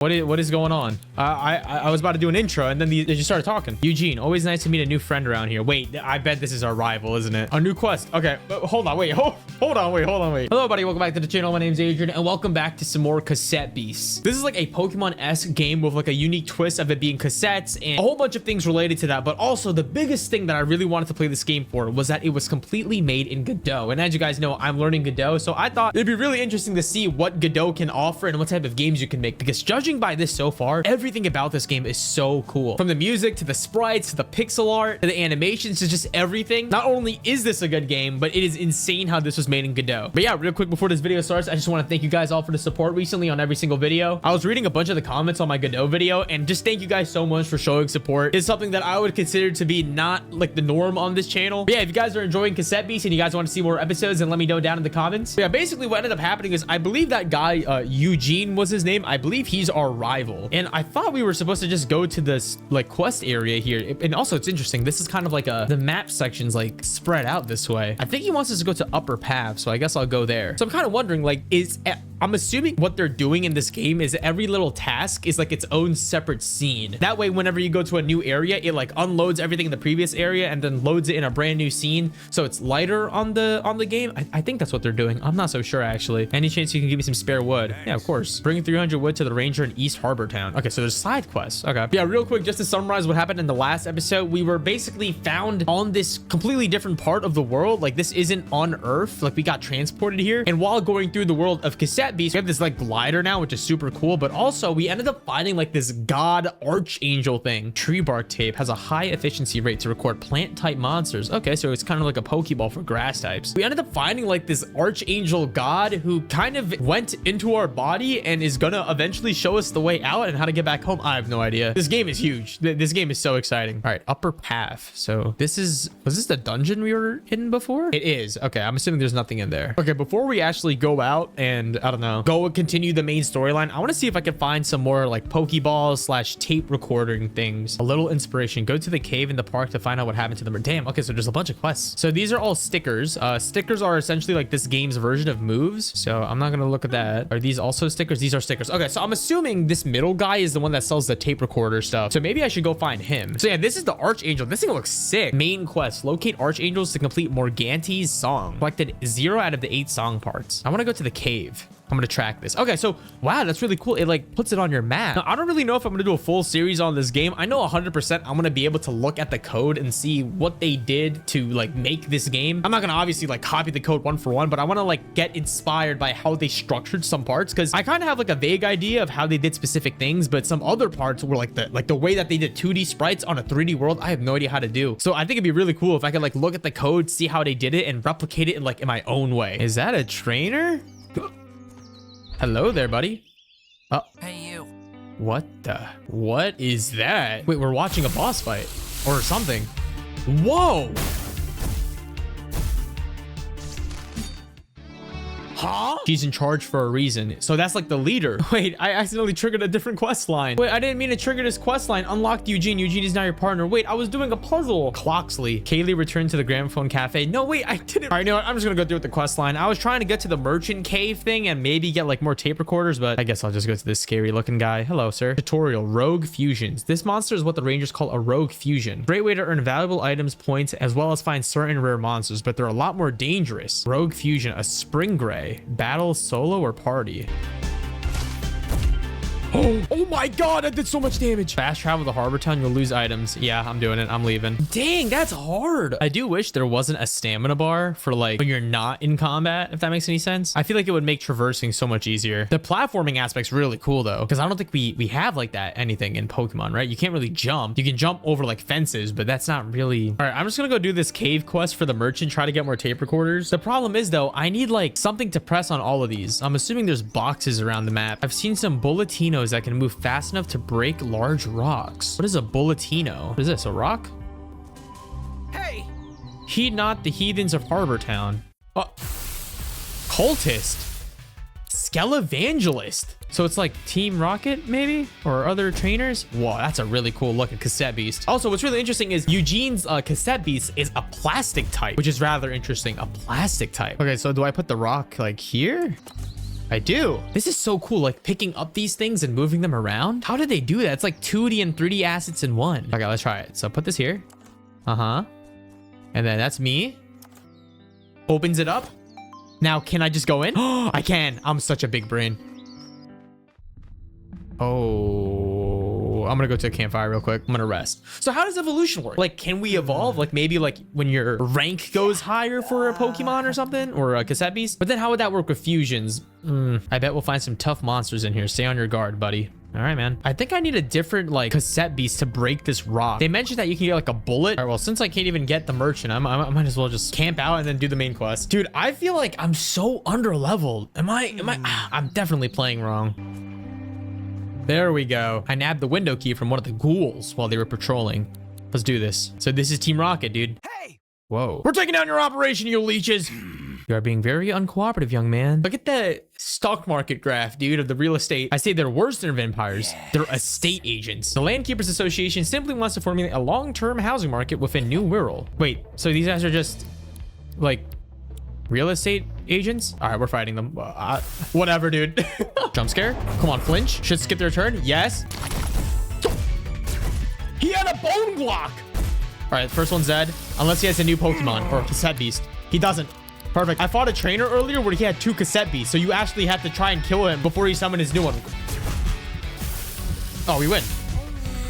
What is going on? I was about to do an intro and then they just started talking. Eugene, always nice to meet a new friend around here. Wait, I bet this is our rival, isn't it? A new quest. Okay, hold on, wait. Hold on, wait. Hello, everybody. Welcome back to the channel. My name's Adrian, and welcome back to some more Cassette Beasts. This is like a Pokemon-esque game with like a unique twist of it being cassettes and a whole bunch of things related to that. But also the biggest thing that I really wanted to play this game for was that it was completely made in Godot. And as you guys know, I'm learning Godot, so I thought it'd be really interesting to see what Godot can offer and what type of games you can make. Because judging by this so far, everything about this game is so cool. From the music to the sprites to the pixel art to the animations to just everything. Not only is this a good game, but it is insane how this was made in Godot. But yeah, real quick before this video starts, I just want to thank you guys all for the support recently on every single video. I was reading a bunch of the comments on my Godot video, and just thank you guys so much for showing support. It's something that I would consider to be not like the norm on this channel. But yeah, if you guys are enjoying Cassette Beasts and you guys want to see more episodes, then let me know down in the comments. But yeah, basically what ended up happening is I believe that guy, Eugene was his name. I believe he's our rival. And I thought we were supposed to just go to this like quest area here. And also it's interesting. This is kind of like the map section's like spread out this way. I think he wants us to go to Upper Path. So I guess I'll go there. So I'm kind of wondering, like, I'm assuming what they're doing in this game is every little task is like its own separate scene. That way, whenever you go to a new area, it like unloads everything in the previous area and then loads it in a brand new scene. So it's lighter on the game. I think that's what they're doing. I'm not so sure actually. Any chance you can give me some spare wood? Yeah, of course. Bring 300 wood to the ranger in East Harbor Town. Okay, so there's side quests. Okay. Yeah, real quick, just to summarize what happened in the last episode, we were basically found on this completely different part of the world. Like this isn't on Earth. Like we got transported here. And while going through the world of Cassette Beasts, we have this like glider now, which is super cool. But also we ended up finding like this god archangel thing. Tree bark tape has a high efficiency rate to record plant type monsters. Okay, so it's kind of like a Pokeball for grass types. We ended up finding like this archangel god who kind of went into our body and is gonna eventually show us the way out and how to get back home. I have no idea. This game is huge. This game is so exciting. All right, Upper Path. So was this the dungeon we were in before? It is. Okay, I'm assuming there's nothing in there. Okay, before we actually go out and I don't know, go and continue the main storyline, I want to see if I can find some more like Pokeballs / tape recording things. A little inspiration. Go to the cave in the park to find out what happened to them. Damn. Okay, so there's a bunch of quests. So these are all stickers. Stickers are essentially like this game's version of moves. So I'm not gonna look at that. Are these also stickers? These are stickers. Okay, so I'm assuming this middle guy is the one that sells the tape recorder stuff. So maybe I should go find him. So yeah, this is the Archangel. This thing looks sick. Main quest. Locate Archangels to complete Morganti's song. Collected 0 out of the 8 song parts. I want to go to the cave. I'm gonna track this. Okay, so wow, that's really cool. It like puts it on your map. Now, I don't really know if I'm gonna do a full series on this game. I know 100% I'm gonna be able to look at the code and see what they did to like make this game. I'm not gonna obviously like copy the code one for one, but I want to like get inspired by how they structured some parts, because I kind of have like a vague idea of how they did specific things, but some other parts were like the way that they did 2D sprites on a 3D world. I have no idea how to do. So I think it'd be really cool if I could like look at the code, see how they did it, and replicate it in like in my own way. Is that a trainer? Hello there, buddy. Oh. Hey, you. What is that? Wait, we're watching a boss fight or something. Whoa. Huh? She's in charge for a reason. So that's like the leader. Wait, I accidentally triggered a different quest line. Wait, I didn't mean to trigger this quest line. Unlocked Eugene. Eugene is now your partner. Wait, I was doing a puzzle. Clocksley. Kaylee returned to the Gramophone Cafe. No, wait, I didn't. All right, you know what? I'm just gonna go through with the quest line. I was trying to get to the merchant cave thing and maybe get like more tape recorders, but I guess I'll just go to this scary looking guy. Hello, sir. Tutorial. Rogue fusions. This monster is what the Rangers call a rogue fusion. Great way to earn valuable items, points, as well as find certain rare monsters, but they're a lot more dangerous. Rogue fusion. A spring gray. Battle, solo, or party? Oh my god, that did so much damage. Fast travel to Harbor Town, you'll lose items. Yeah, I'm doing it. I'm leaving. Dang, that's hard. I do wish there wasn't a stamina bar for like when you're not in combat, if that makes any sense. I feel like it would make traversing so much easier. The platforming aspect's really cool though, because I don't think we have like that anything in Pokemon, right? You can't really jump. You can jump over like fences, but that's not really... All right, I'm just gonna go do this cave quest for the merchant, try to get more tape recorders. The problem is though, I need like something to press on all of these. I'm assuming there's boxes around the map. I've seen some Bulletinos that can move fast enough to break large rocks. What is a Bulletino? What is this, a rock? Hey! Heed not the heathens of Harbor Town. Cultist. Skelevangelist. So it's like Team Rocket, maybe? Or other trainers? Whoa, that's a really cool looking cassette beast. Also, what's really interesting is Eugene's cassette beast is a plastic type, which is rather interesting. A plastic type. Okay, so do I put the rock like here? I do. This is so cool. Like picking up these things and moving them around. How did they do that? It's like 2D and 3D assets in one. Okay, let's try it. So put this here. And then that's me. Opens it up. Now, can I just go in? Oh, I can. I'm such a big brain. Oh, I'm gonna go to a campfire real quick. I'm gonna rest. So how does evolution work? Like, can we evolve? Like maybe like when your rank goes higher for a Pokemon or something, or a cassette beast? But then how would that work with fusions? I bet we'll find some tough monsters in here. Stay on your guard, buddy. All right, man. I think I need a different like cassette beast to break this rock. They mentioned that you can get like a bullet. All right, well, since I can't even get the merchant, I might as well just camp out and then do the main quest. Dude, I feel like I'm so under leveled. I'm definitely playing wrong. There we go. I nabbed the window key from one of the ghouls while they were patrolling. Let's do this. So this is Team Rocket, dude. Hey! Whoa. We're taking down your operation, you leeches. You are being very uncooperative, young man. Look at the stock market graph, dude, of the real estate. I say they're worse than vampires. Yes. They're estate agents. The Landkeepers Association simply wants to formulate a long-term housing market within New World. Wait, so these guys are just like real estate agents? All right, we're fighting them. Whatever, dude. Jump scare. Come on, flinch. Should skip their turn. Yes. He had a bone block. All right, first one's dead. Unless he has a new Pokemon or a cassette beast. He doesn't. Perfect. I fought a trainer earlier where he had 2 cassette beasts, so you actually had to try and kill him before he summoned his new one. Oh, we win.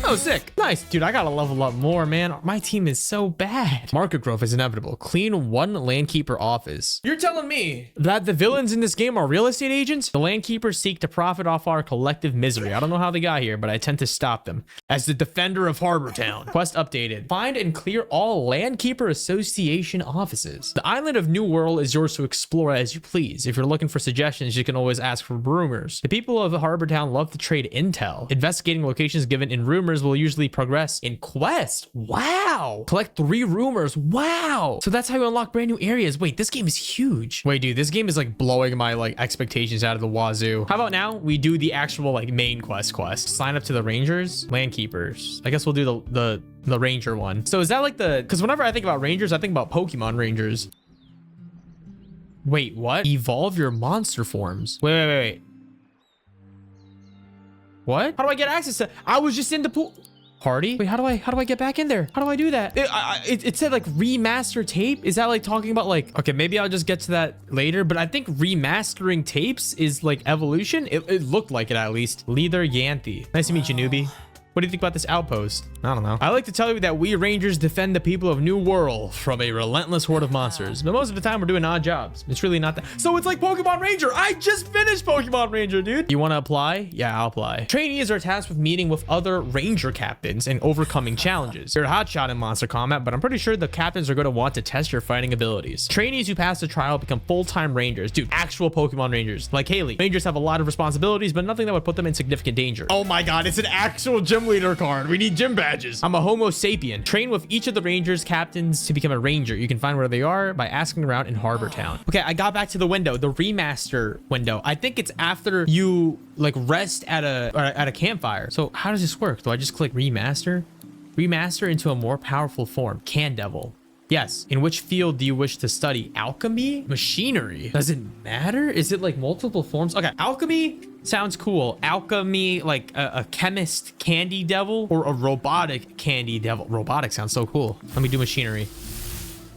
Oh, sick. Nice. Dude, I gotta level up more, man. My team is so bad. Market growth is inevitable. Clean 1 Landkeeper office. You're telling me that the villains in this game are real estate agents? The Landkeepers seek to profit off our collective misery. I don't know how they got here, but I tend to stop them. As the defender of Harbor Town. Quest updated. Find and clear all Landkeeper Association offices. The island of New World is yours to explore as you please. If you're looking for suggestions, you can always ask for rumors. The people of Harbor Town love to trade intel. Investigating locations given in rumors will usually progress in quest. Wow. Collect 3 rumors. Wow. So that's how you unlock brand new areas. Wait, this game is huge. Wait, dude, this game is like blowing my like expectations out of the wazoo. How about now we do the actual like main quest? Sign up to the Rangers, Landkeepers. I guess we'll do the Ranger one. So is that like the, because whenever I think about Rangers, I think about Pokemon Rangers. Wait, what? Evolve your monster forms. Wait. What? How do I get access to? I was just in the pool. Party? Wait, how do I get back in there? How do I do that? It said like remaster tape. Is that like talking about like, okay, maybe I'll just get to that later, but I think remastering tapes is like evolution. It looked like it at least. Leader Yanthi. Nice to meet you, newbie. What do you think about this outpost? I don't know. I like to tell you that we Rangers defend the people of New World from a relentless horde of monsters. But most of the time we're doing odd jobs. It's really not that. So it's like Pokemon Ranger. I just finished Pokemon Ranger, dude. You want to apply? Yeah, I'll apply. Trainees are tasked with meeting with other Ranger captains and overcoming challenges. You're a hotshot in monster combat, but I'm pretty sure the captains are going to want to test your fighting abilities. Trainees who pass the trial become full-time Rangers. Dude, actual Pokemon Rangers. Like Haley. Rangers have a lot of responsibilities, but nothing that would put them in significant danger. Oh my God, it's an actual gym leader card. We need gym badges. I'm a Homo sapien. Train with each of the Rangers captains to become a Ranger. You can find where they are by asking around in Harbor Town. Okay, I got back to the window, the remaster window. I think it's after you like rest at a campfire. So how does this work? Do I just click remaster? Remaster into a more powerful form. Can Devil. Yes. In which field do you wish to study? Alchemy? Machinery? Does it matter? Is it like multiple forms? Okay, alchemy sounds cool. Alchemy, like a chemist candy devil or a robotic candy devil. Robotic sounds so cool. Let me do machinery.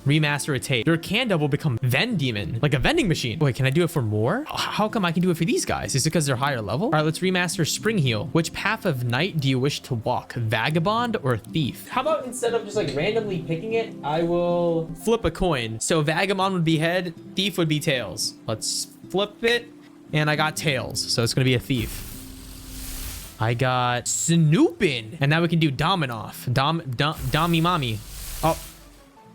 Remaster a tape. Your can devil become Ven Demon, like a vending machine. Wait, can I do it for more? How come I can do it for these guys? Is it because they're higher level? All right, let's remaster Spring Heal. Which path of night do you wish to walk? Vagabond or Thief? How about instead of just like randomly picking it, I will flip a coin. So Vagabond would be head, Thief would be tails. Let's flip it. And I got tails, so it's gonna be a Thief. I got Snoopin', and now we can do Dominoff. Dommy Mommy. Oh,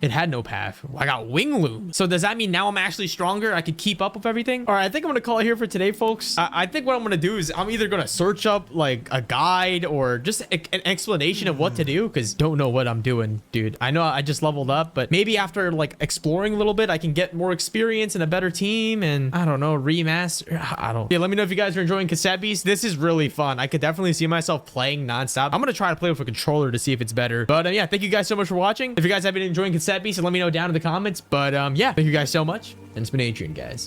it had no path. I got Wingloom. So does that mean now I'm actually stronger? I could keep up with everything? All right, I think I'm gonna call it here for today, folks. I think what I'm gonna do is I'm either gonna search up like a guide or just an explanation of what to do, because don't know what I'm doing, dude. I know I just leveled up, but maybe after like exploring a little bit, I can get more experience and a better team, and I don't know, remaster. I don't. Yeah, let me know if you guys are enjoying Cassette Beasts. This is really fun. I could definitely see myself playing nonstop. I'm gonna try to play with a controller to see if it's better. But yeah, thank you guys so much for watching. If you guys have been enjoying Cassette Beasts, let me know down in the comments. But yeah, thank you guys so much. And it's been Adrian, guys.